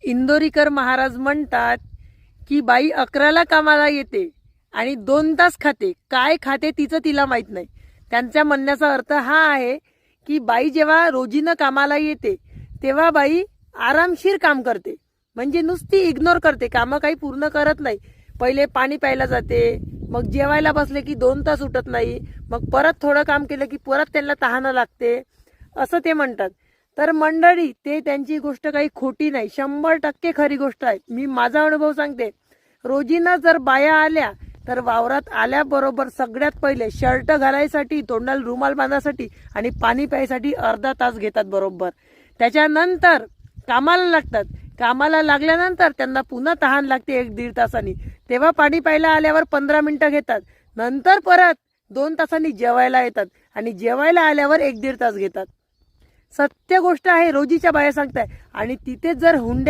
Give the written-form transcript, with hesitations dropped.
इंदोरीकर महाराज म्हणतात की बाई 11ला कामाला येते आणि 2 तास खाते. काय खाते तिचं तिला माहित नाही. त्यांच्या म्हणण्याचा अर्थ हा आहे की बाई जेव्हा रोजीनं कामाला येते तेव्हा बाई आरामशीर काम करते, म्हणजे नुसती इग्नोर करते, कामं काही पूर्ण करत नाही. पहिले पाणी प्यायला जाते, मग जेवायला बसले की 2 तास उठत नाही, मग परत थोडं काम केलं की परत त्यांना तहानं लागते, असं ते म्हणतात. तर मंडळी, ते त्यांची गोष्ट काही खोटी नाही, 100% खरी गोष्ट आहे. मी माझा अनुभव सांगते. रोजीनं जर बाया आल्या तर वावरात आल्याबरोबर सगळ्यात पहिले शर्ट घालायसाठी, तोंडाला रुमाल बांधायसाठी आणि पाणी प्यायसाठी अर्धा तास घेतात बरोबर. त्याच्यानंतर कामाला लागतात. कामाला लागल्यानंतर त्यांना पुन्हा तहान लागते 1-1.5 तासांनी, तेव्हा पाणी प्यायला आल्यावर 15 मिनिटं घेतात. नंतर परत 2 तासांनी जेवायला येतात आणि जेवायला आल्यावर 1-1.5 तास घेतात. सत्य गोष्ट आहे, रोजीच्या बाया सांगताय. आणि तिथे जर हुंड्या